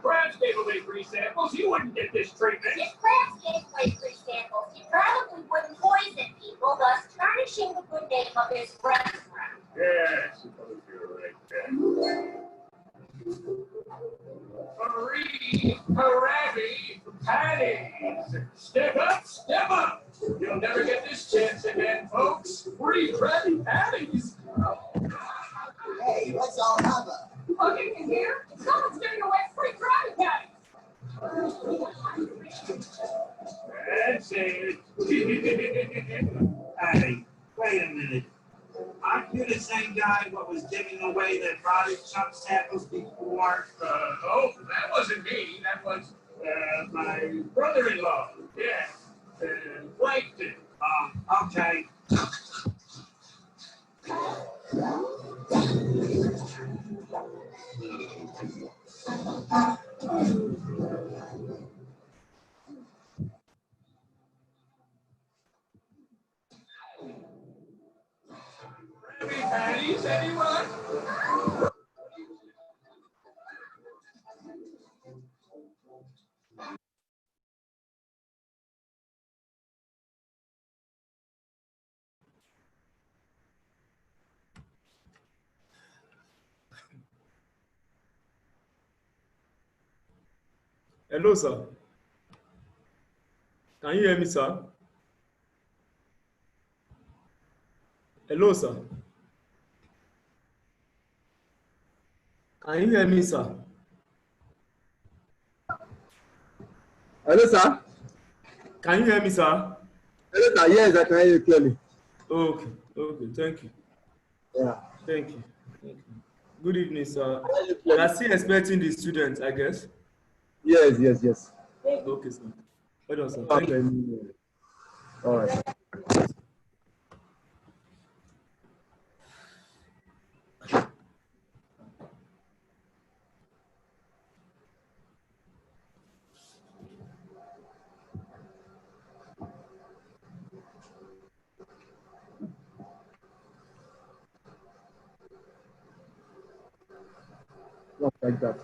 Crabs gave away free samples, you wouldn't get this treatment. If crabs gave away free samples, he probably wouldn't poison people, thus tarnishing the good name of his restaurant. Yeah, I suppose you're right there. Marie, Krabby Patties. Step up, step up. You'll never get this chance again, folks. Free Krabby Patties. Hey, let's all have a... Looking in here, someone's giving away free Krabby Patties. That's it. Hey, wait a minute. Aren't you the same guy what was giving away the product chunk samples before? Oh, that wasn't me. That was my brother-in-law. Yeah, Plankton. Okay. Krabby Patties, anyone? Hello, sir. Can you hear me, sir? Hello, sir. Can you hear me, sir? Hello, sir. Can you hear me, sir? Hello, sir. Yes, I can hear you clearly. Okay, okay, thank you. Yeah. Thank you. Thank you. Good evening, sir. I hear you We are clearly. still expecting the students, I guess. Yes, yes, yes. Okay, sir. Hold on, sir. Thank Okay. you. All right. Not like that.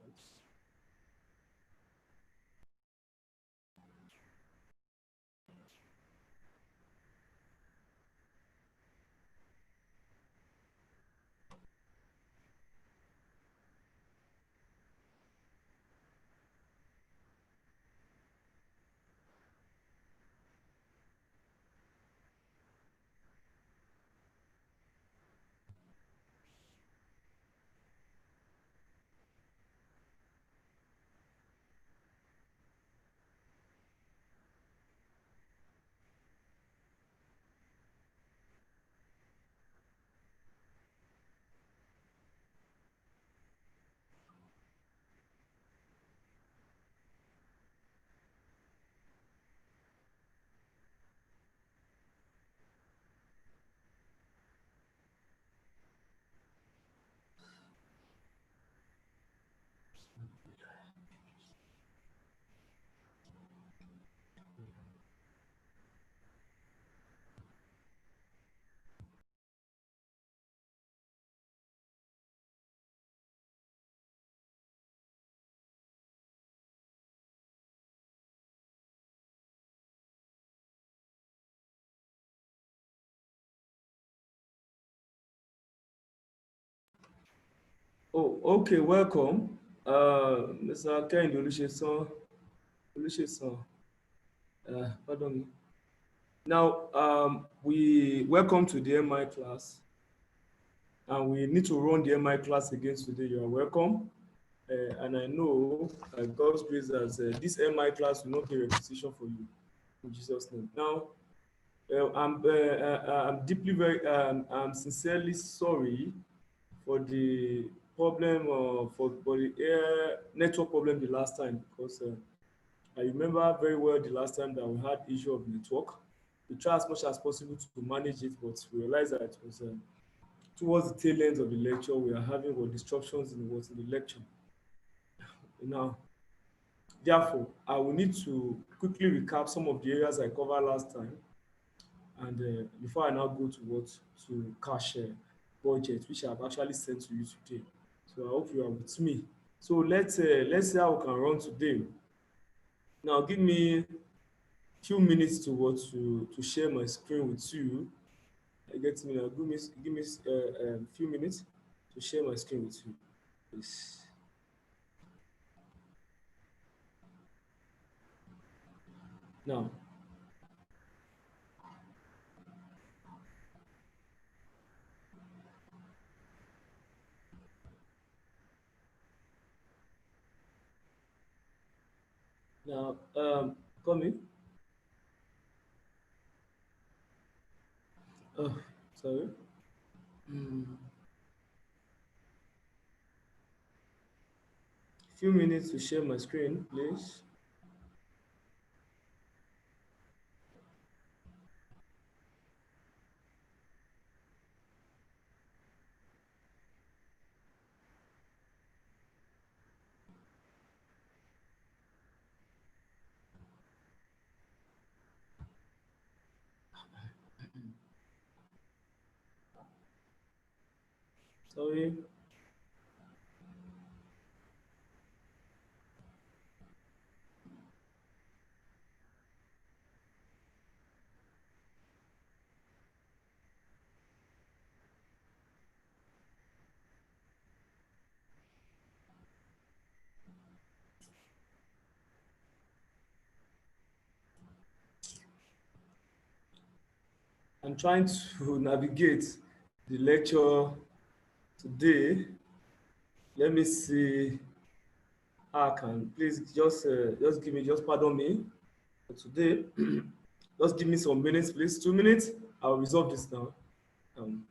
actually. Oh, okay, welcome. Mr. Kehinde Olusesan, pardon me. Now, we welcome to the MI class, and we need to run the MI class again today. You are welcome. And I know God's grace that this MI class will not be a repetition for you in Jesus' name. Now, I'm deeply I'm sincerely sorry for the problem for the network problem the last time, because I remember very well the last time that we had issue of network. We try as much as possible to manage it, but we realized that it was towards the tail end of the lecture we are having what disruptions in the lecture. Now, therefore, I will need to quickly recap some of the areas I covered last time, and before I now go to cash budget, which I've actually sent to you today. So I hope you are with me. So let's see how we can run today. Now, give me few minutes to share my screen with you. I get me now. Give me few minutes to share my screen with you. Please. Now, now, come in. Oh, sorry. Mm, few minutes to share my screen, please. Sorry. I'm trying to navigate the lecture today. Let me see how I can. Please just give me, just pardon me for today. Just give me some minutes, please. 2 minutes. I'll resolve this now. Um,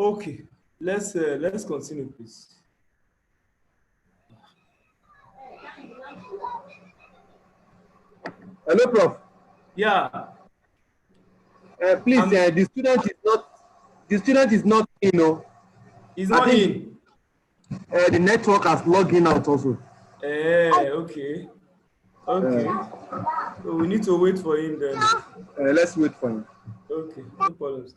Okay, let's continue, please. Hello, Prof. Yeah, Please, I'm. the student is not in. No, He's I not think in. the network has logged in out also. Okay, okay. So we need to wait for him then. Let's wait for him. Okay, no problems.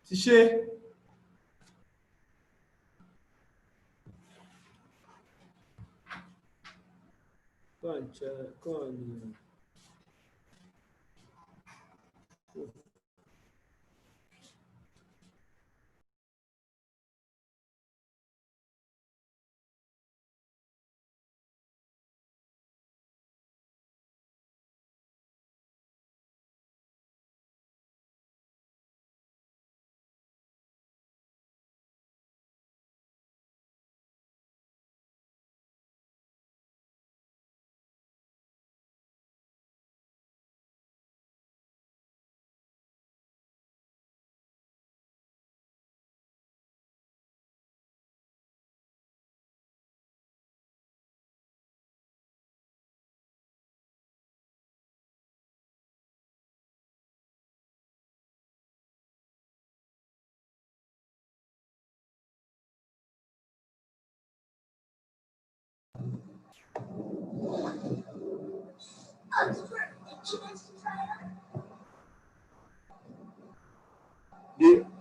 Tishe, go and check. Go on.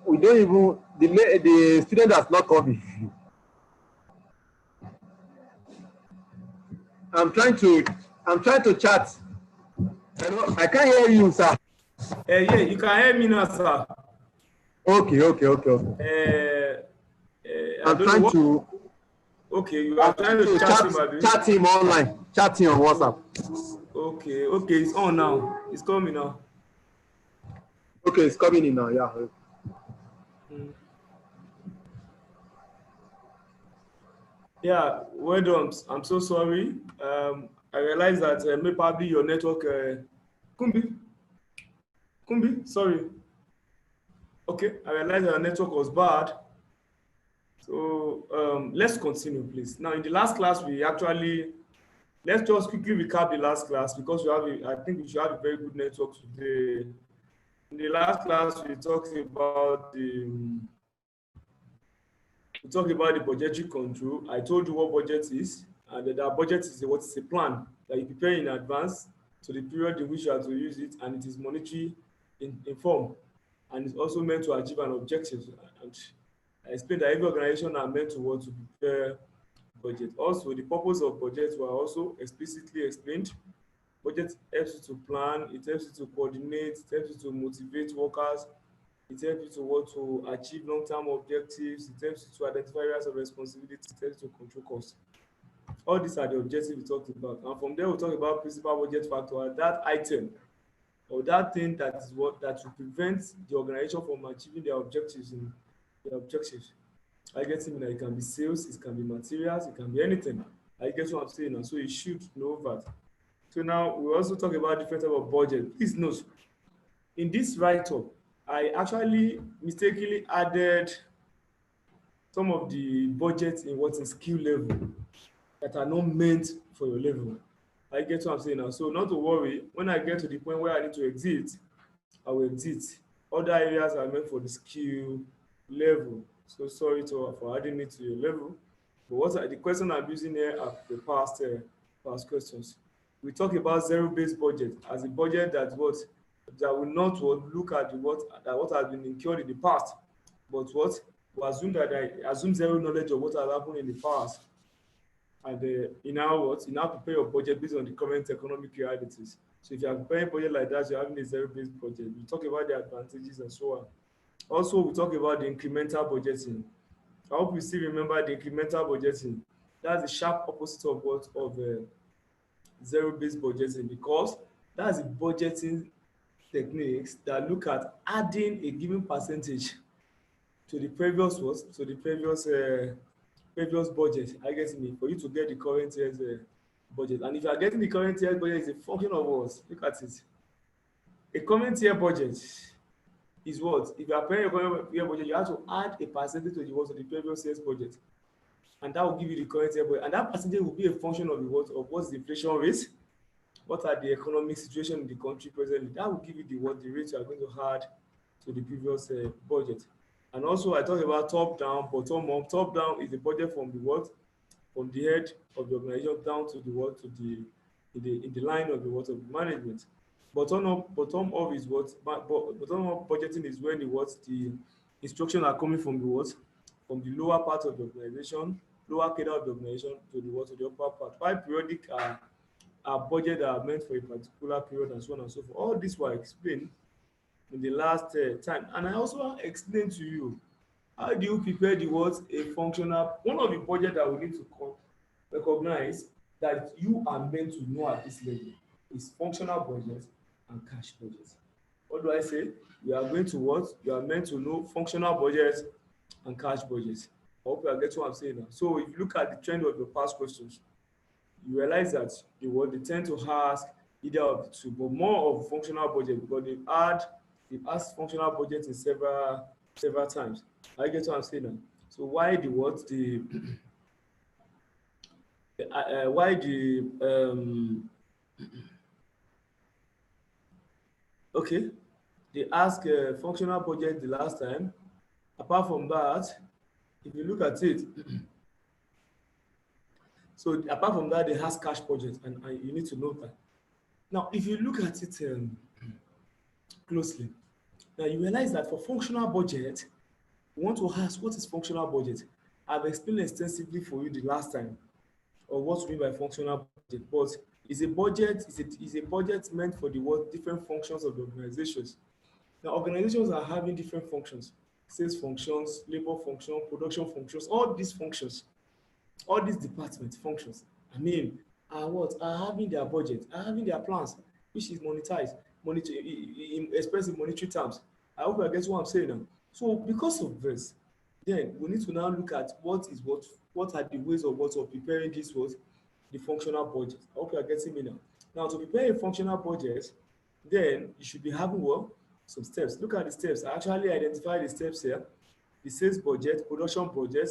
We don't even the student has not come in. I'm trying to chat. I can't hear you, sir. Yeah, you can hear me now, sir. Okay. I I'm don't know trying what. to Okay, you are trying to chat him, Abi. chat him online, chat him on WhatsApp. Okay, it's on now. It's coming now. Okay, it's coming in now. Yeah. Mm. Yeah, well done. I'm so sorry. I realized that maybe probably your network, Kumbi, Kumbi, sorry. Okay, I realized our network was bad. So let's continue, please. Now, in the last class, let's just quickly recap the last class because I think we should have a very good network today. In the last class, we talked about the budgetary control. I told you what budget is, and that budget is what is a plan that you prepare in advance to the period in which you have to use it, and it is monetary in form, and it's also meant to achieve an objective. And I explained that every organization are meant to want to prepare budget. Also, the purpose of budget were also explicitly explained. Budget helps you to plan, it helps you to coordinate, it helps you to motivate workers, it helps you to want to achieve long-term objectives, it helps you to identify areas of responsibility, it helps you to control costs. All these are the objectives we talked about. And from there, we'll talk about principal budget factor, that item or that thing that is what that will prevent the organization from achieving their objectives in their objectives. I get it, it can be sales, it can be materials, it can be anything. I get what I'm saying now. So you should know that. So now we also talk about different type of budget. Please note, in this write-up, I actually mistakenly added some of the budgets in what is skill level that are not meant for your level. I get what I'm saying now. So not to worry, when I get to the point where I need to exit, I will exit. Other areas are meant for the skill level. So sorry for adding it to your level. But the question I'm using here are the past questions. We talk about zero-based budget as a budget that will not look at what has been incurred in the past, but what we assume that I assume zero knowledge of what has happened in the past. And in now prepare your budget based on the current economic realities. So if you are preparing a budget like that, you're having a zero-based budget. We talk about the advantages and so on. Also, we talk about the incremental budgeting. I hope you still remember the incremental budgeting. That's the sharp opposite of zero-based budgeting, because that's the budgeting techniques that look at adding a given percentage to the previous previous budget. I guess for you to get the current year's budget. And if you are getting the current year's budget, it's a function of what? Look at it. A current year budget is what? If you are paying a current year budget, you have to add a percentage to the previous year's budget. And that will give you the current year budget. And that percentage will be a function of what's the inflation rate, what are the economic situation in the country presently. That will give you the rate you are going to add to the previous budget. And also, I talked about top down, bottom up. Top down is the budget from the head of the organization down to in the line of the management. Bottom up is bottom up budgeting is when the instructions are coming from from the lower part of the organization, lower cadre of the organization to the upper part. Why periodic are budget that are meant for a particular period and so on and so forth. All this were explained in the last time. And I also explained to you, how do you prepare a functional, one of the budget that we need to recognize that you are meant to know at this level is functional budget and cash budget. What do I say? You are going to what? You are meant to know functional budget and cash budget. I hope you are getting what I'm saying now. So if you look at the trend of your past questions, you realize that they tend to ask either of the two, but more of functional budget because they've asked functional budget in several times. I get what I'm saying now. So why okay, they ask functional budget the last time. Apart from that, if you look at it, so apart from that, they ask cash budget, and you need to know that. Now, if you look at it closely, now you realize that for functional budget, we want to ask what is functional budget. I've explained extensively for you the last time of what we mean by functional budget, but it's a budget meant for the different functions of the organizations. Now, organizations are having different functions: sales functions, labor function, production functions, all these functions, all these department functions, are having their budget, are having their plans, which is monetized, expressed in monetary terms. I hope I get what I'm saying now. So because of this, then we need to now look at what are the ways of preparing the functional budget. I hope you are getting me now. Now, to prepare a functional budget, then you should be having some steps. Look at the steps. I actually identify the steps here. The sales budget, production budget,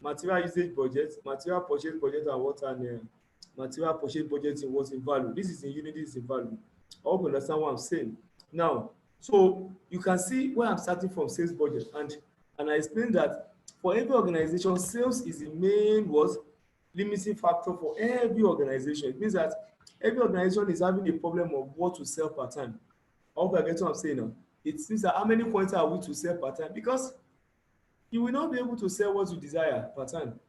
material usage budget, material purchase budget, and what and material purchase budget in what in value. This is in unit, this is in value. I hope you understand what I'm saying. Now, so you can see where I'm starting from sales budget, and I explained that for every organization, sales is the main what limiting factor for every organization. It means that every organization is having a problem of what to sell per time. I hope I get what I'm saying now. It means that how many points are we to sell per time? Because you will not be able to sell what you desire per time.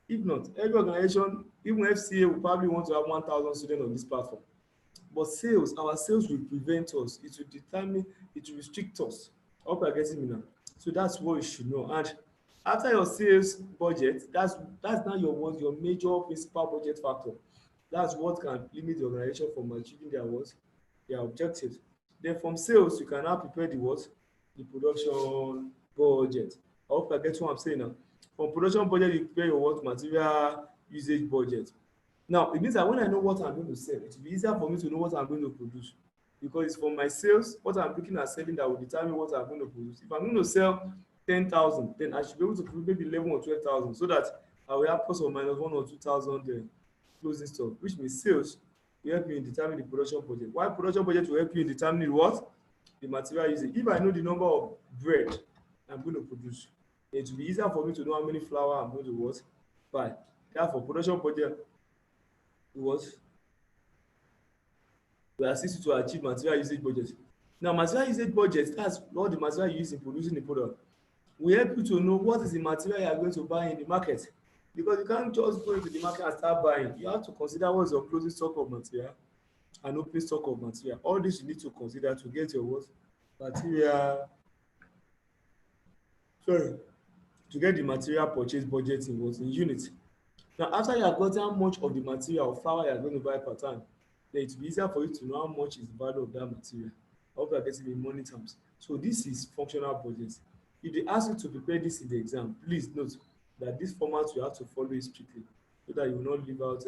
If not, every organization, even FCA, will probably want to have 1,000 students on this platform. But sales, our sales will prevent us. It will determine, it will restrict us. I hope you're getting me now. So that's what you should know. And after your sales budget, that's now your major principal budget factor. That's what can limit the organization from achieving their objectives. Then from sales, you can now prepare the production budget. I hope I get what I'm saying now. From production budget, you prepare your material usage budget. Now, it means that when I know what I'm going to sell, it will be easier for me to know what I'm going to produce. Because it's from my sales, what I'm looking at selling, that will determine what I'm going to produce. If I'm going to sell 10,000, then I should be able to produce maybe 11 or 12,000, so that I will have plus or minus 1 or 2,000 closing stock, which means sales will help you in determining the production budget. Why production budget will help you in determining what? The material usage. If I know the number of bread I'm going to produce, it will be easier for me to know how many flour I'm going to buy. Therefore, production budget will assist you to achieve material usage budget. Now, material usage budget, that's what the material you use in producing the product. We help you to know what is the material you are going to buy in the market. Because you can't just go into the market and start buying. You have to consider what's your closing stock of material and opening stock of material. All this you need to consider to get your material. To get the material purchase budget in units. Now, after you have gotten how much of the material or flour you are going to buy per time, then it will be easier for you to know how much is the value of that material. I hope you are getting in money terms. So this is functional budget. If they ask you to prepare this in the exam, please note that this format you have to follow it strictly so that you will not leave out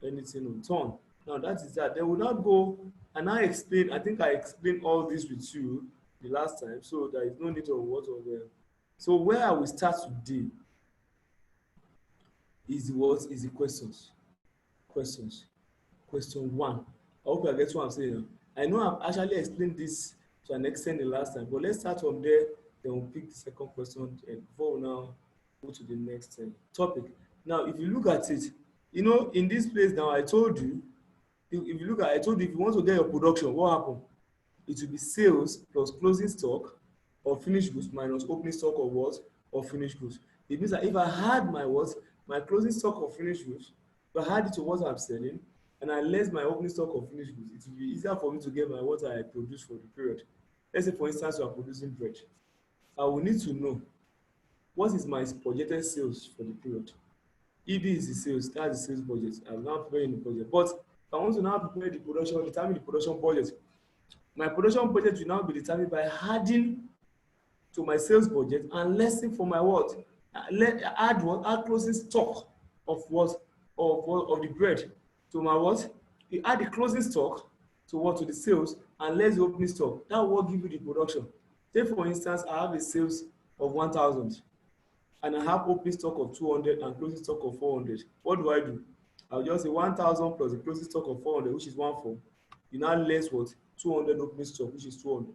anything unturned. Now that is that. They will not go, and I think I explained all this with you the last time, so there is no need of what of them. So where I will start today is the questions. Question 1. I hope you get what I'm saying. I know I've actually explained this to an extent the last time, but let's start from there, then we'll pick the second question before we now go to the next topic. Now, if you look at it, in this place now, I told you, if you want to get your production, what happened? It will be sales plus closing stock or finished goods minus opening stock of what? Or finished goods. It means that if I had my closing stock of finished goods, if I had it to what I'm selling, and I less my opening stock of finished goods, it will be easier for me to get what I produce for the period. Let's say, for instance, you are producing bread. I will need to know what is my projected sales for the period. If this is the sales, that's the sales budget. I'm now preparing the budget. But if I want to now prepare the production, determine the production budget, my production budget will now be determined by adding to my sales budget and lessing for my what? Add closing stock of the bread to my what? You add the closing stock to what? To the sales and less the opening stock. That will give you the production. Say for instance, I have a sales of 1,000 and I have opening stock of 200 and closing stock of 400. What do? I'll just say 1,000 plus the closing stock of 400, which is 1,400. You now less what? 200 opening stock, which is 200.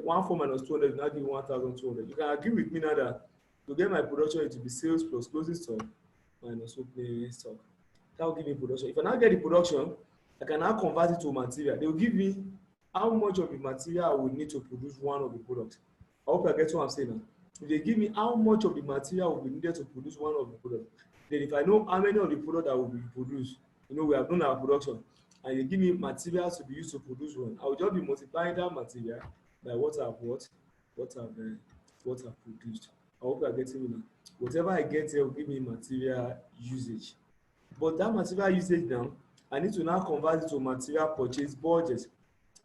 1,400 minus 200 now give 1,200. You can agree with me now that to get my production, it will be sales plus closing stock minus opening stock. That will give me production. If I now get the production, I can now convert it to material. They will give me how much of the material I will need to produce one of the products. I hope I get what I'm saying now. If they give me how much of the material will be needed to produce one of the products, then if I know how many of the product that will be produced, we have done our production, and they give me materials to be used to produce one, I will just be multiplying that material by what I've produced. I hope you're getting me now. Whatever I get here will give me material usage. But that material usage now, I need to now convert it to material purchase budget.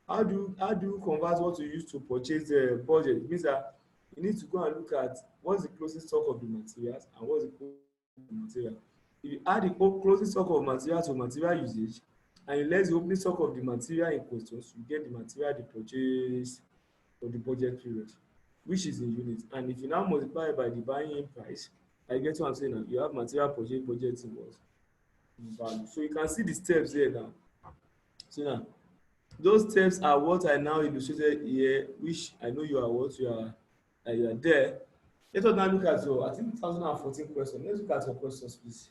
How do you convert what you use to purchase the budget? It means that you need to go and look at what's the closing stock of the materials and what's the material. If you add the closing stock of material to material usage and you less the opening stock of the material in question, you get the material the purchase for the budget period, which is in units. And if you now multiply by the buying price, I get what I'm saying now. You have material purchase budget in what? In value. So you can see the steps here now. So now, those steps are what I now illustrated here, which I know you are what you are there. Let us now look at your, I think 2014 question. Let's look at your questions, please.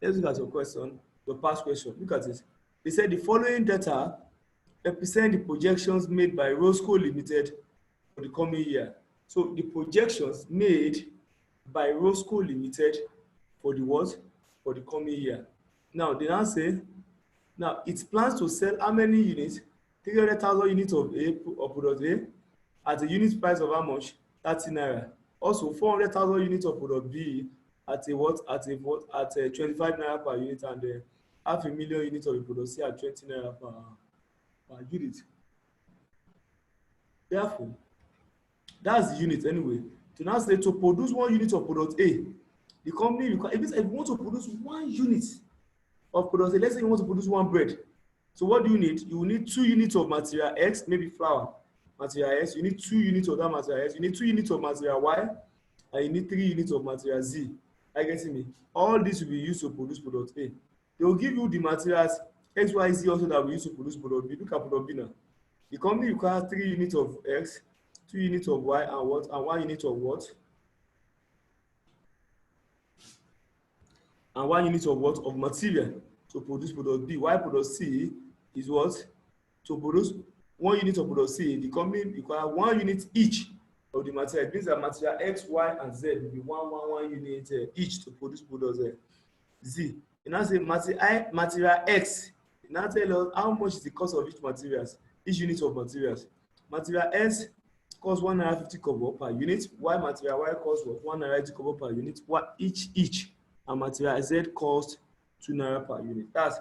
Let's look at your question, your past question. Look at it. They said the following data represent the projections made by Roscoe Limited for the coming year. So the projections made by Roscoe Limited for the what? For the coming year. Now they now say, now it plans to sell how many units? 300,000 units of product A at a unit price of how much? 30 naira. Also 400,000 units of product B at a what? At a 25 naira per unit, and 500,000 units of the product C at 20 naira per unit. Therefore, that's the unit anyway. To now say to produce 1 unit of product A, the company if you want to produce 1 unit of product A, let's say you want to produce 1 bread. So what do you need? You will need 2 units of material X, maybe flour, material X. You need 2 units of that material X. You need 2 units of material Y, and you need 3 units of material Z. Are you getting me? All this will be used to produce product A. They will give you the materials X, Y, Z also that we use to produce product B. Look at product B now. The company requires 3 units of X, 2 units of Y, and what? And 1 unit of what? And 1 unit of what? Of material to produce product B. Why product C is what? To produce 1 unit of product C, the company requires 1 unit each of the material. It means that material X, Y, and Z will be 1 unit each to produce product Z. You now say material X. You now tell us how much is the cost of each unit of materials. Material S costs 150 kobo per unit. Y material Y costs what? 150 kobo per unit. What each. And material Z costs 2 naira per unit. That's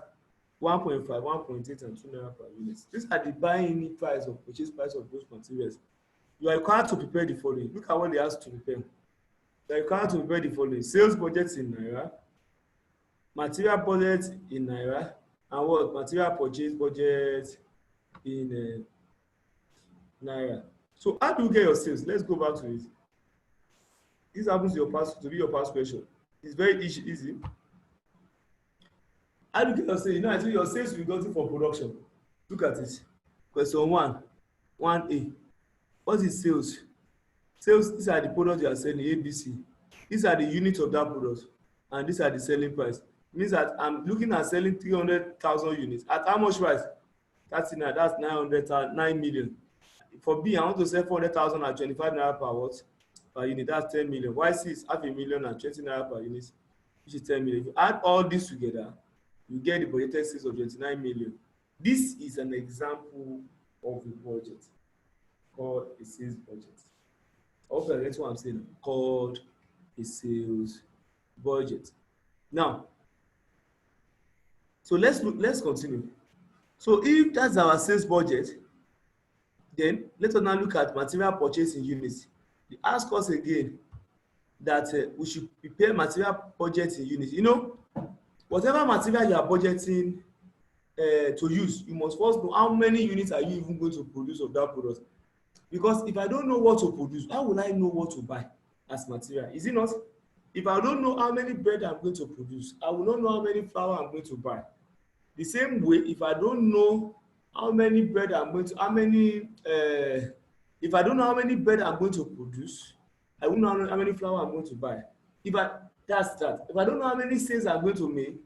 1.5, 1.8, and 2 naira per unit. These are the buying price or purchase price of those materials. You are required to prepare the following. Look at what they ask to prepare. You are required to prepare the following: sales budget in naira, material budget in naira, and what? Material purchase budget in naira. So how do you get your sales? Let's go back to it. This happens to be your past question. It's very easy. How do you get your sales? You know, I think your sales will be gotten for production. Look at it. Question 1A. What is sales? Sales, these are the products you are selling, ABC. These are the units of that product, and these are the selling price. It means that I'm looking at selling 300,000 units. At how much price? That's 9 million. For B, I want to sell 400,000 at 25 naira per what? Per unit. That's 10 million. YC is 500,000 at 20 naira per unit, which is 10 million. If you add all this together, you get the budgeted sales of 29 million. This is an example of a budget called a sales budget. Okay, that's what I'm saying. Called a sales budget. Now, so let's continue. So if that's our sales budget, then let us now look at material purchase in units. They ask us again that we should prepare material budget in units. You know, whatever material you are budgeting to use, you must first know how many units are you even going to produce of that product. Because if I don't know what to produce, how will I know what to buy as material? Is it not? If I don't know how many bread I'm going to produce, I will not know how many flour I'm going to buy. The same way, if I don't know how many bread I'm going to, if I don't know how many bread I'm going to produce, I won't know how many flour I'm going to buy. If I don't know how many sales I'm going to make,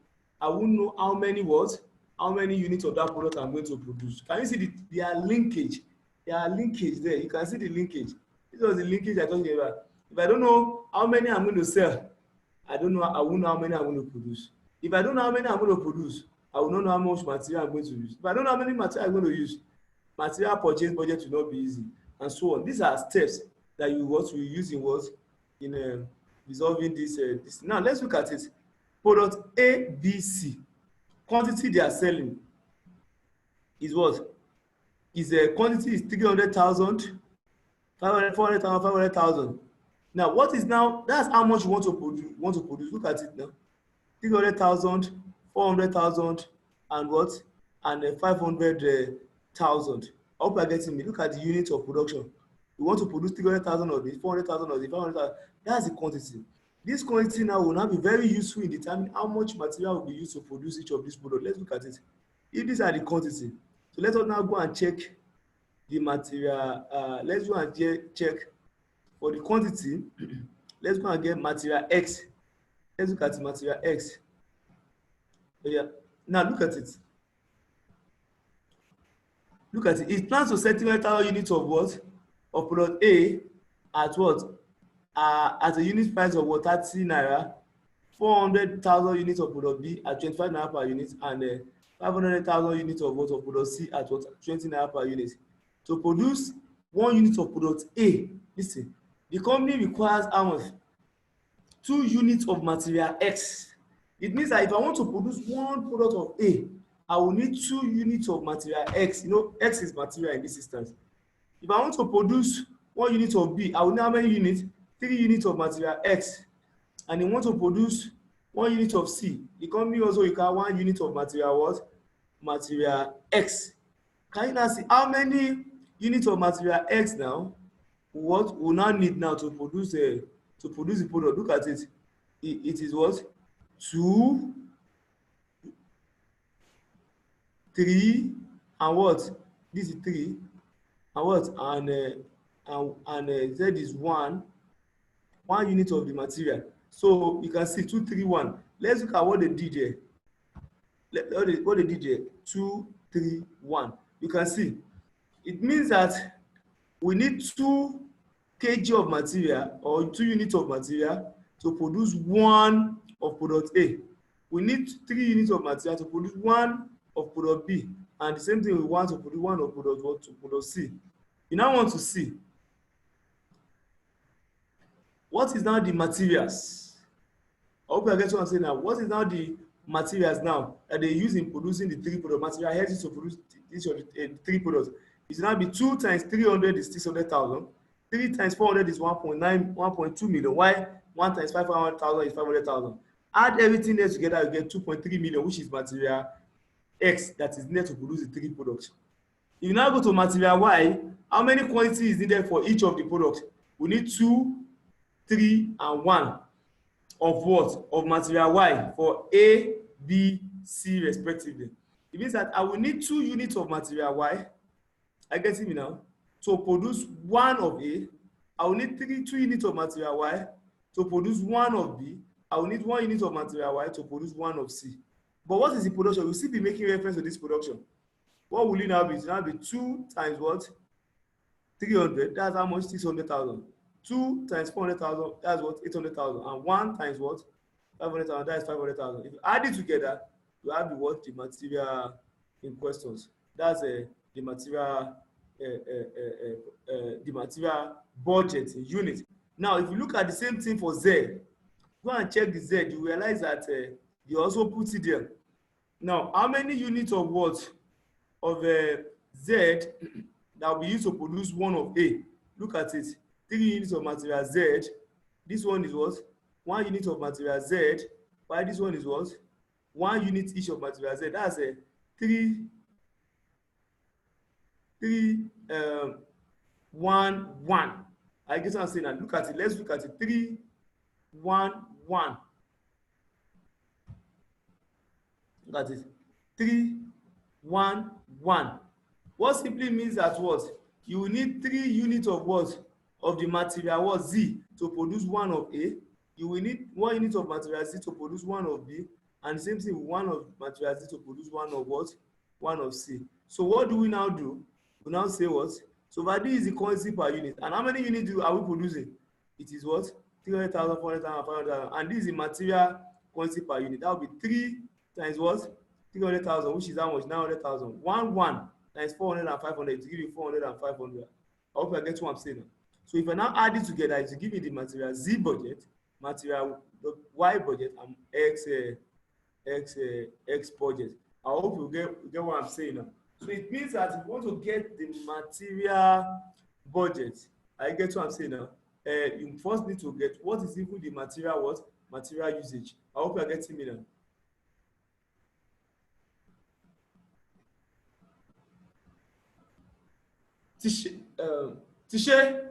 I won't know how many units of that product I'm going to produce. Can you see their linkage? There are linkage there. You can see the linkage. This was the linkage I told you about. If I don't know how many I'm going to sell, I won't know how many I'm going to produce. If I don't know how many I'm going to produce, I will not know how much material I'm going to use. If I don't know how many material I'm going to use, material purchase budget will not be easy, and so on. These are steps that you use in resolving this. Now let's look at it. Product A, B, C. Quantity they are selling is what? Quantity is 300,000, 500, 400,000, 500,000. Now, what is now? That's how much you want to produce. Look at it now. 300,000, 400,000, and what? And 500,000. I hope you are getting me. Look at the unit of production. We want to produce 300,000 of it, 400,000 of it, 500,000. That's the quantity. This quantity now will now be very useful in determining how much material will be used to produce each of these products. Let's look at it. If these are the quantity, so let us now go and check the material. Let's go and check for the quantity. Let's go and get material X. Let's look at the material X. Yeah. Now look at it. Look at it. It plans to sell 300,000 units of what? Of product A at what? At a unit price of what? 30 naira. 400,000 units of product B at 25 naira per unit, and 500,000 units of what? Of product C at what? 20 naira per unit. To produce 1 unit of product A, listen, the company requires how much? 2 units of material X. It means that if I want to produce 1 product of A, I will need 2 units of material X. You know, X is material in this instance. If I want to produce 1 unit of B, I will need how many units? 3 units of material X. And you want to produce 1 unit of C, the company also requires 1 unit of material what? Material X. Can you now see how many units of material X now? What we now need now to produce the product? Look at it. It is what? 2, 3, and what? This is 3, and what? And Z is 1 unit of the material. So you can see 2, 3, 1. Let's look at what they did here. What they did here. 2, 3, 1. You can see it means that we need 2 kg of material or 2 units of material to produce 1 of product A. We need 3 units of material to produce 1 of product B, and the same thing we want to produce 1 of product what? To product C. You now want to see what is now the materials. I hope you get what I'm saying now. What is now the materials now that they use in producing the 3 product material? Here is to produce each of the 3 products. It will now be 2 times 300 is 600,000. 3 times 400 is 1.2 million. Why? 1 times 500,000 is 500,000. Add everything there together, you get 2.3 million, which is material X that is needed to produce the 3 products. If you now go to material Y, how many quantity is needed for each of the products? We need 2, 3, and 1 of what? Of material Y for A, B, C respectively. It means that I will need 2 units of material Y. I get me now? To produce 1 of A. I will need 2 units of material Y to produce 1 of B. I will need 1 unit of material Y to produce 1 of C. But what is the production? We'll still be making reference to this production. What will it now be? It will now be 2 times what? 300. That's how much? 600,000. 2 times 400,000. That's what? 800,000. And 1 times what? 500,000. That is 500,000. If you add it together, you have the what? The material in questions. That's the material. The material budget in unit. Now, if you look at the same thing for Z, go and check the Z, you realize that you also put it there. Now, how many units of what? Of Z that will be used to produce 1 of A? Look at it. 3 units of material Z. This one is what? 1 unit of material Z. While this one is what? 1 unit each of material Z. That's a 3, 1, 1. I guess I'm saying that. Look at it. Let's look at it. 3, 1, 1. Look at it. 3, 1, 1. What simply means that what? You will need 3 units of what? Of the material what? Z to produce 1 of A. You will need 1 unit of material Z to produce 1 of B. And the same thing with 1 of material Z to produce 1 of what? 1 of C. So what do we now do? We now say what? So value is the quantity per unit. And how many units are we producing? It is what? 300,000, 400,000, 500,000. And this is the material quantity per unit. That will be 3 times what? 300,000, which is how much? 900,000. 1 times 400 and 500 to give you 400 and 500. I hope I get what I'm saying. So if I now add it together, it will give me the material Z budget, material Y budget, and X budget. I hope you get what I'm saying now. So it means that if you want to get the material budget, I get what I'm saying now. You first need to get what is even the material what? Material usage. I hope you are getting me now. Tishe,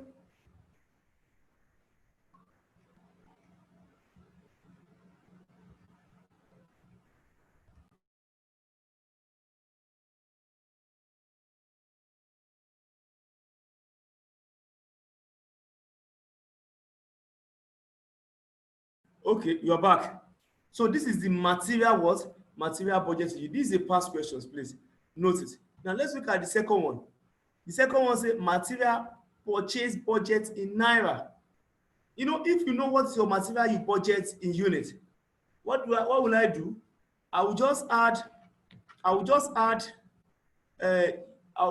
Okay, you're back. So this is the material what? Material budget. This is a past questions, please. Note it. Now let's look at the second one. The second one says material purchase budget in naira. You know, if you know what's your material you budget in unit, what will I do? I will just add uh, I'll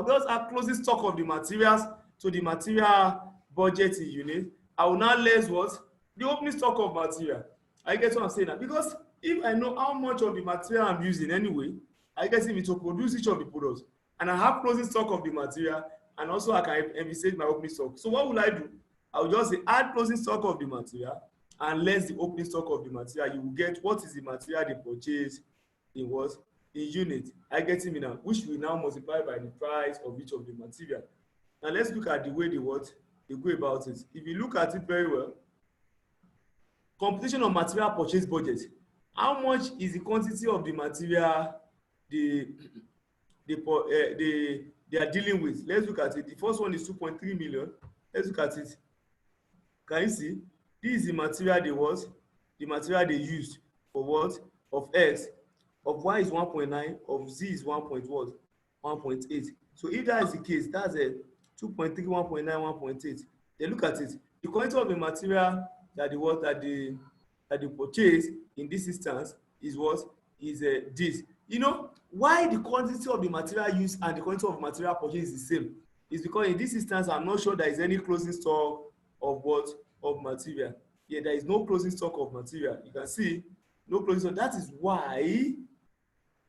just add closing stock of the materials to the material budget in unit. I will now less what? The opening stock of material. I get what I'm saying now. Because if I know how much of the material I'm using anyway, I get it to produce each of the products. And I have closing stock of the material, and also I can envisage my opening stock. So what will I do? I will just say add closing stock of the material and less the opening stock of the material. You will get what is the material they purchase in what? In unit. I get it now, which will now multiply by the price of each of the material. Now let's look at the way they what they go about it. If you look at it very well, computation of material purchase budget. How much is the quantity of the material they are dealing with? Let's look at it. The first one is 2.3 million. Let's look at it. Can you see? This is the material they was, the material they used for what? Of X, of Y is 1.9, of Z is 1.8. So if that is the case, that's a 2.3, 1.9, 1.8. Then look at it. The quantity of the material that they purchase in this instance is what? Is this. You know why the quantity of the material used and the quantity of material purchased is the same? Is because in this instance I'm not sure there is any closing stock of what? Of material. Yeah, there is no closing stock of material. You can see no closing stock. That is why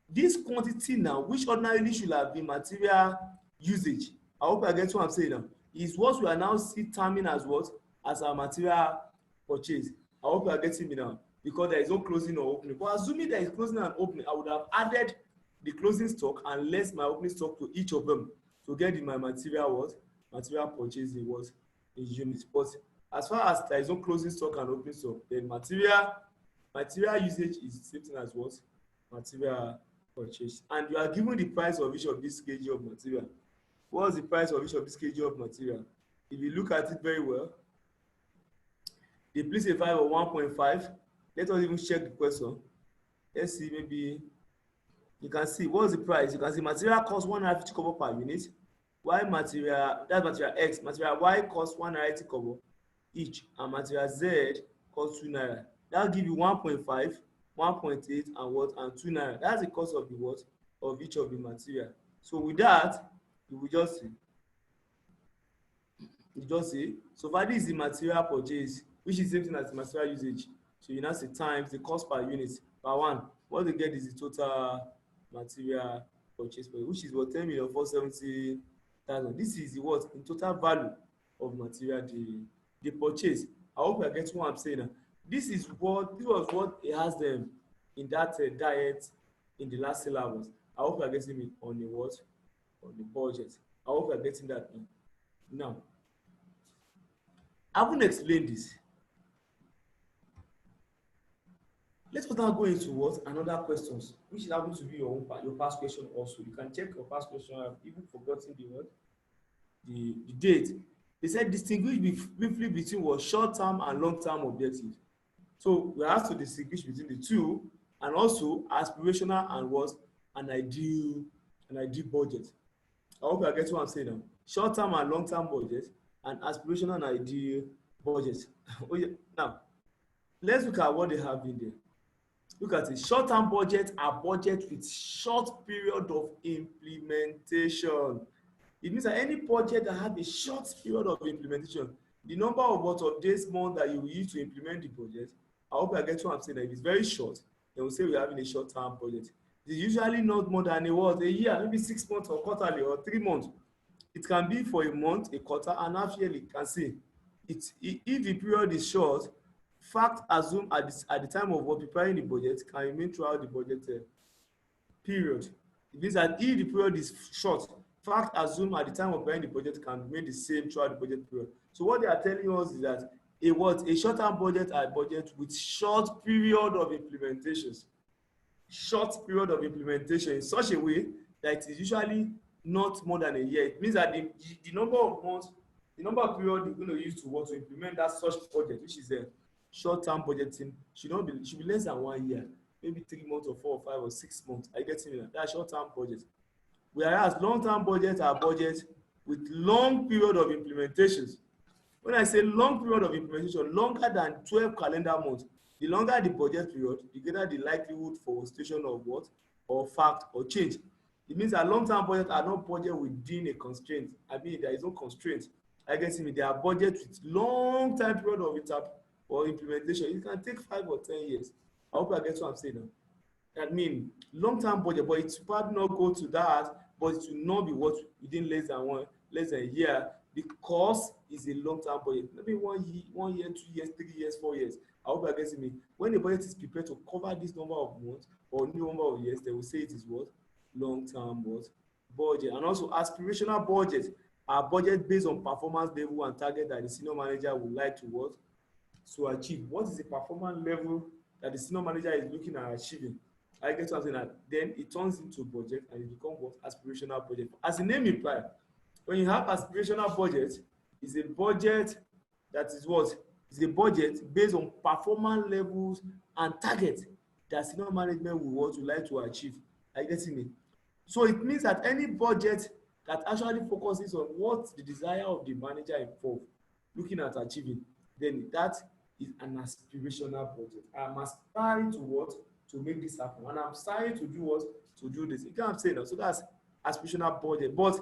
this quantity now, which ordinarily should have been material usage, I hope I get what I'm saying now, is what we are now terming as what? As our material purchase. I hope you are getting me now, because there is no closing or opening. But assuming there is closing and opening, I would have added the closing stock and less my opening stock to each of them to get in my material what? Material purchase in what? In units. But as far as there is no closing stock and opening stock, then material usage is the same thing as what? Material purchase. And you are given the price of each of these kg of material. What's the price of each of these kg of material? If you look at it very well, they place a value of 1.5. Let us even check the question. Let's see, maybe you can see what's the price. You can see material costs 150 kobo per unit. Why material, that's material X, material Y costs 180 kobo each, and material Z costs 2 naira. That'll give you 1.5, 1.8, and what? And 2 naira. That's the cost of the what? Of each of the material. So with that, you will just see. You just say, so far this is the material purchase, which is the same thing as the material usage. So you now say times the cost per unit per one. What they get is the total material purchase, which is what 10,470,000. This is the what in total value of material they purchase. I hope you get what I'm saying now. This was what it has them in that diet in the last syllabus. I hope you're getting me on the what? On the budget. I hope you're getting that now. I haven't explained this. Let us now go into what? Another questions, which is happen to be your past question also. You can check your past question. I've even forgotten the word, the date. They said distinguish briefly between what short-term and long-term objectives. So we have to distinguish between the two, and also aspirational and what? An ideal budget. I hope you get what I'm saying now. Short-term and long-term budget, and aspirational and ideal budget. Oh, yeah. Now, let's look at what they have in there. Look at it. Short-term budget are budget with short period of implementation. It means that any budget that has a short period of implementation, the number of what of days, month that you will use to implement the budget, I hope I get what I'm saying. That if it's very short, then we'll say we're having a short-term budget. It's usually not more than a year, maybe 6 months or quarterly or 3 months. It can be for a month, a quarter, and half yearly. You can see if the period is short, fact assumed at the time of what preparing the budget can remain throughout the budget period. It means that if the period is short, fact assumed at the time of preparing the budget can remain the same throughout the budget period. So what they are telling us is that a short-term budget are budget with short period of implementations. Short period of implementation in such a way that it is usually not more than a year. It means that the number of months, the number of period you're going to use to implement that such project, which is short-term budgeting should be less than 1 year, maybe 3 months or 4 or 5 or 6 months. I get it. That's short-term budget. Whereas long-term budgets are budgets with long period of implementations. When I say long period of implementation, longer than 12 calendar months, the longer the budget period, the greater the likelihood for situation of what, or fact, or change. It means that long-term budgets are not budget within a constraint. I mean, there is no constraint. I guess they are budget with long time period of implementation. It can take 5 or 10 years. I hope I get what I'm saying now. I mean, long-term budget, but it probably not go to that, but it will not be what within less than a year, because it's a long-term budget. Maybe 1 year, 2 years, 3 years, 4 years. I hope you're getting me. When the budget is prepared to cover this number of months or number of years, they will say it is what? Long-term budget. And also aspirational budget are budget based on performance level and target that the senior manager would like to what? To achieve. What is the performance level that the senior manager is looking at achieving? I get something that then it turns into budget and it becomes what? Aspirational budget. As the name implies, when you have aspirational budget, it's a budget that is what? It's a budget based on performance levels and targets that senior management would like to achieve. Are you getting me? So it means that any budget that actually focuses on what the desire of the manager involved, looking at achieving, then that is an aspirational budget. I'm aspiring to what? To make this happen. And I'm aspiring to do what? To do this. You can't say that. So that's aspirational budget. But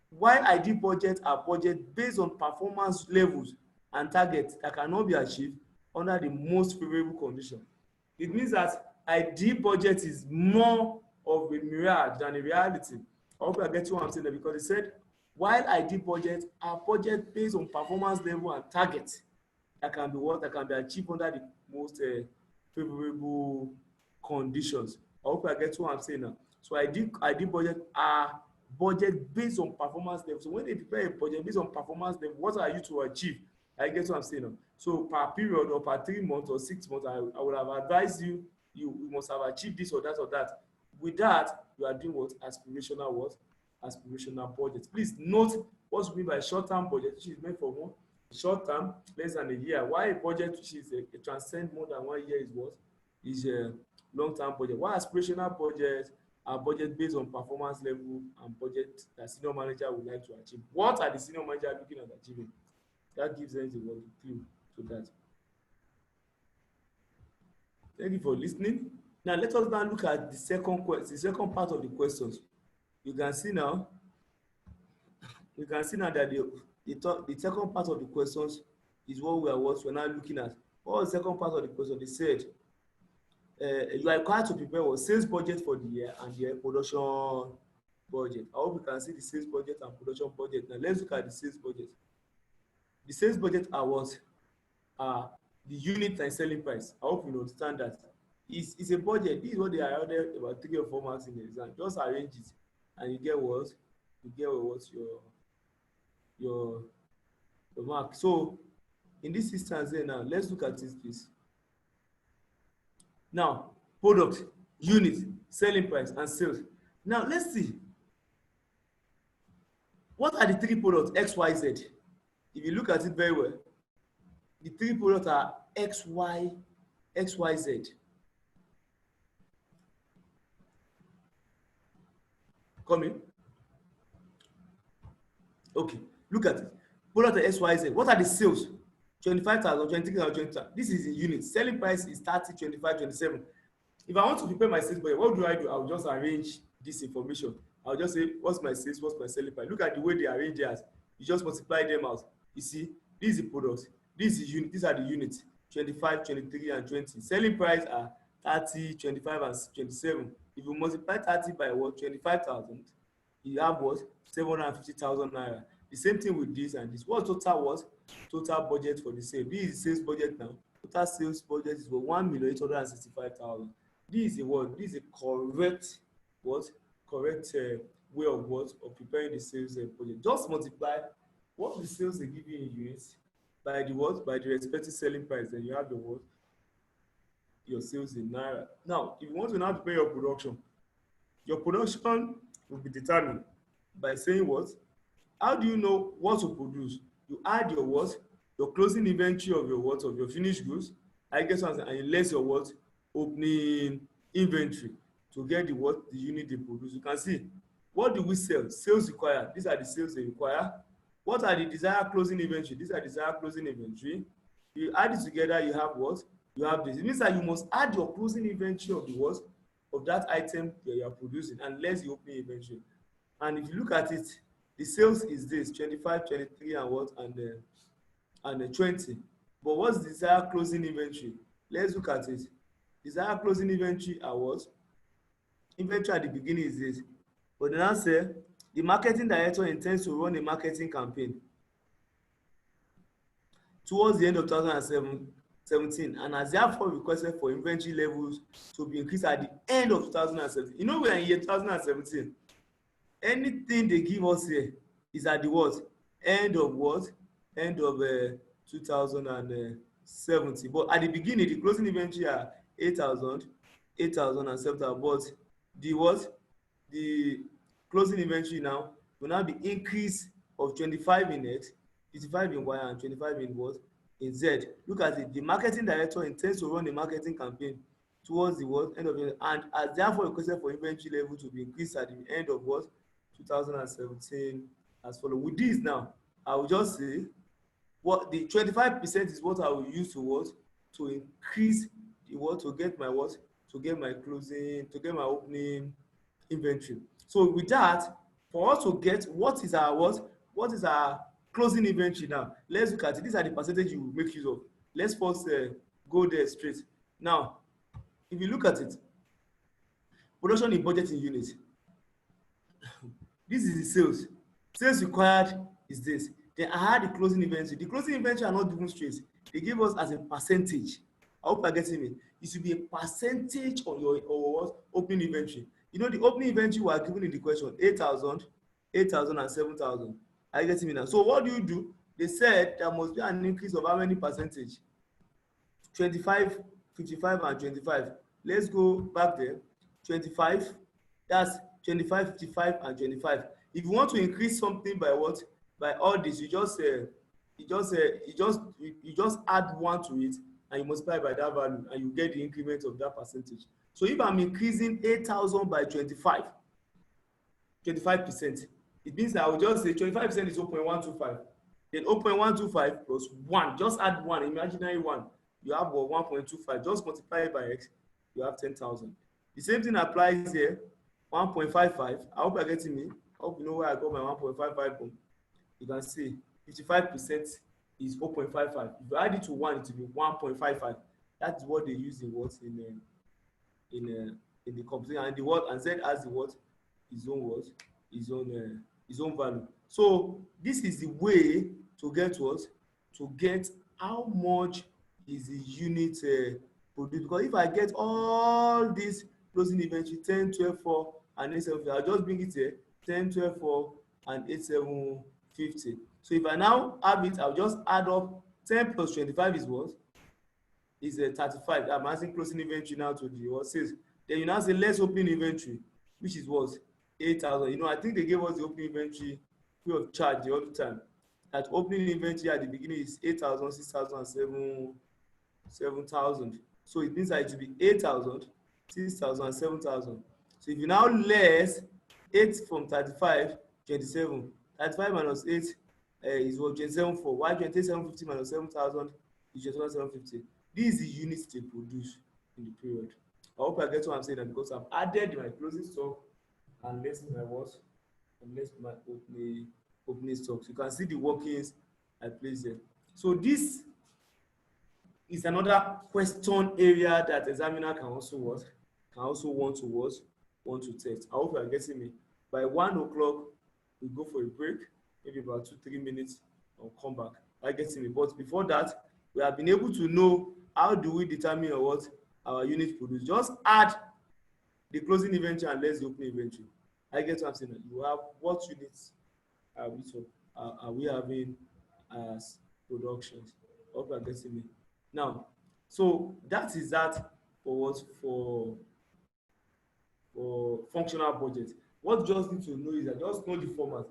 while ideal budgets are budget based on performance levels and targets that cannot be achieved under the most favorable condition, it means that ideal budget is more of a mirage than a reality. I hope I get you what I'm saying there, because it said while ideal budgets are budget based on performance level and targets that can be what? That can be achieved under the most favorable conditions. I hope I get what I'm saying now. So ideal budget are budget based on performance level. So when they prepare a budget based on performance level, what are you to achieve? I get what I'm saying now. So per period or per 3 months or 6 months, I would have advised you must have achieved this or that or that. With that, you are doing what? Aspirational what? Aspirational budget. Please note what we mean by short-term budget, which is meant for one short-term, less than a year. Why a budget which is a transcend more than 1 year is what? Is a long-term budget. Why aspirational budget are budget based on performance level and budget that senior manager would like to achieve. What are the senior manager looking at achieving? That gives them the clue to that. Thank you for listening. Now let us now look at the second part of the questions. You can see now that the second part of the questions is what we're now looking at. What was the second part of the question? They said you are required to prepare a sales budget for the year and the production budget. I hope you can see the sales budget and production budget. Now let's look at the sales budget. The sales budget are what? The unit and selling price. I hope you understand that. It's a budget. This is what they are ordered about 3 or 4 months in the exam. Just arrange it and you get what? You get what's your mark. So in this instance here now, let's look at this please. Now, product, unit, selling price, and sales. Now let's see. What are the 3 products X, Y, Z? If you look at it very well, the 3 products are X, Y, Z. Come in. Okay, look at it. Product X, Y, Z. What are the sales? 25,000, 23,000, 20,000. This is in units. Selling price is 30, 25, 27. If I want to prepare my sales budget, what do? I'll just arrange this information. I'll just say, what's my sales, what's my selling price? Look at the way they arrange theirs. You just multiply them out. You see, this is the products. This is unit. These are the units. 25, 23, and 20. Selling price are 30, 25, and 27. If you multiply 30 by what? 25,000, you have what? 750,000 naira. The same thing with this and this. What total was? Total budget for the sale. This is sales budget now. Total sales budget is for 1,865,000. This is a what? This is a correct what? Correct way of what? Of preparing the sales budget. Just multiply what the sales they give you in units by the what? By the respective selling price. Then you have the what? Your sales in naira. Now, if you want to now prepare your production will be determined by saying what? How do you know what to produce? You add your what? Your closing inventory of your what? Of your finished goods I guess what I'm saying, and you less your what opening inventory to get the what the unit they produce. You can see what do we sell? Sales required. These are the sales they require. What are the desired closing inventory? These are desired closing inventory. You add it together, you have what? You have this. It means that you must add your closing inventory of the what? Of that item that you are producing and less the opening inventory. And if you look at it, the sales is this 25, 23, and what? And 20. But what's the desired closing inventory? Let's look at it. Desired closing inventory are what? Inventory at the beginning is this. But then I say the marketing director intends to run a marketing campaign towards the end of 2017 and has therefore requested for inventory levels to be increased at the end of 2017. You know, we are in year 2017. Anything they give us here is at the what? End of what? End of 2017. But at the beginning, the closing inventory are 8,000, 8,000 and 7,000. But the what? The closing inventory now will now be increase of 25 in X, 55 in Y, and 25 in what? In Z. Look at it. The marketing director intends to run a marketing campaign towards the what? End of the and has therefore requested for inventory level to be increased at the end of what? 2017 as follows. With this now, I will just say what the 25% is what I will use to what? To increase the what? To get my what? To get my closing, to get my opening inventory. So with that, for us to get what is our what? What is our closing inventory now? Let's look at it. These are the percentage you will make use of. Let's first go there straight. Now, if you look at it, production in budgeting unit. This is the sales. Sales required is this. Then I had the closing inventory. The closing inventory are not given straight. They give us as a percentage. I hope you're getting me. It should be a percentage on your what? Opening inventory. You know, the opening inventory we are given in the question 8,000, 8,000, and 7,000. Are you getting me now? So what do? They said there must be an increase of how many percentage? 25, 55, and 25. Let's go back there. 25. That's 25, 55, and 25. If you want to increase something by what? By all this, you just add 1 to it and you multiply by that value and you get the increment of that percentage. So if I'm increasing 8,000 by 25%, it means that I will just say 25% is 0.125. Then 0.125 plus 1, just add 1, imaginary 1. You have 1.25. Just multiply it by X, you have 10,000. The same thing applies here. 1.55. I hope you're getting me. I hope you know where I got my 1.55 from. You can see 55% is 0.55. If you add it to 1, it will be 1.55. That's what they use in what in the computer, and the word and Z has the what his own word, his own value. So this is the way to get what? To get how much is the unit produced. Because if I get all this closing inventory 10, 12, 4, and 8, 7, I'll just bring it here 10, 12, 4, and 8, 7, 50. So if I now have it, I'll just add up 10 plus 25 is what? Is 35. I'm asking closing inventory now to the what says. Then you now say let's open inventory, which is what? 8,000. You know, I think they gave us the opening inventory free of charge the other time. That opening inventory at the beginning is 8,000, 6,000, and 7,000. So it means that it should be 8,000, 6,000, and 7,000. So if you now less 8 from 35, 27. 35 minus 8 is what? 27 for. Why 2750 minus 7,000 is 2750. This is the units they produce in the period. I hope I get what I'm saying, that because I've added my closing stock and less my what? And less my opening stock. So you can see the workings I place there. So this is another question area that examiner can also what? Can also want to test. I hope you are getting me. By 1 o'clock, we go for a break, maybe about 2-3 minutes, and come back. I get me. But before that, we have been able to know how do we determine what our unit produce. Just add the closing inventory and less the opening inventory. I get what I'm saying. You have what units are we having as productions. Hope you are getting me. Now, so that is that for what for functional budget. What you just need to know is that just know the format.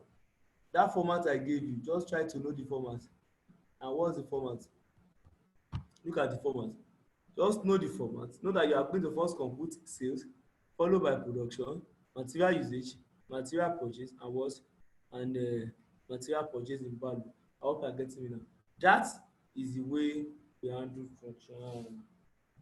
That format I gave you, just try to know the format. And what's the format? Look at the format. Just know the format. Know that you are going to first compute sales, followed by production, material usage, material purchase, and what? And material purchase in value. I hope you are getting me now. That is the way we handle functional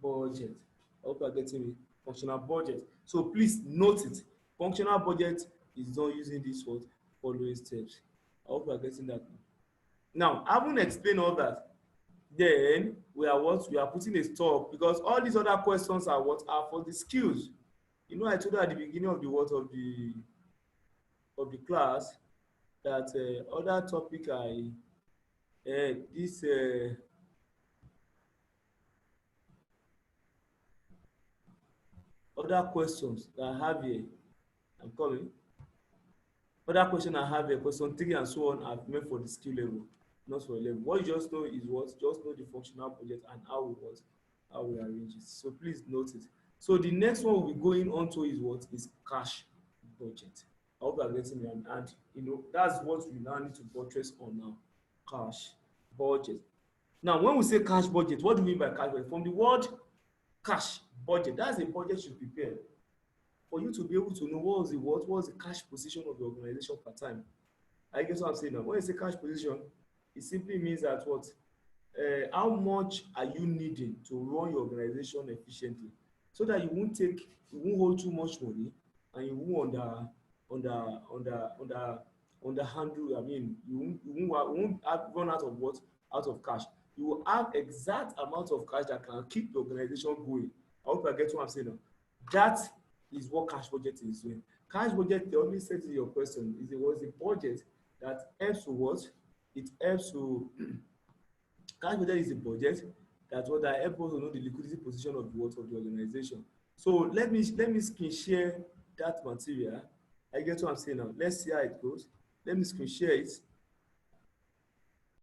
budget. I hope you are getting me. Functional budget. So please note it. Functional budget is done using this what? Following steps. I hope you are getting that now. Having explained all that, then we are what? We are putting a stop because all these other questions are what? Are for the skills. You know, I told you at the beginning of the what of the class that other topic I this other questions that I have here. I'm coming. Other question I have here, question 3 and so on, are meant for the skill level, not for level. What you just know is what? Just know the functional budget and how we what? How we arrange it. So please note it. So the next one we'll be going on to is what? Is cash budget. I hope you are getting me. And you know, that's what we now need to buttress on now. Cash budget. Now, when we say cash budget, what do we mean by cash budget? From the word cash budget, that's a budget you prepare for you to be able to know what was the cash position of the organization per time. I guess what I'm saying now. When you say cash position, it simply means that what how much are you needing to run your organization efficiently, so that you won't hold too much money and you won't under handle. I mean, you won't run out of what? Out of cash. You will have exact amount of cash that can keep the organization going. I hope I get what I'm saying now. That is what cash budget is doing. Cash budget, the only set to your question, is it was a budget that helps to what? It helps to cash budget is a budget that what that helps us to know the liquidity position of the what of the organization. So let me screen share that material. I get what I'm saying now. Let's see how it goes. Let me screen share it.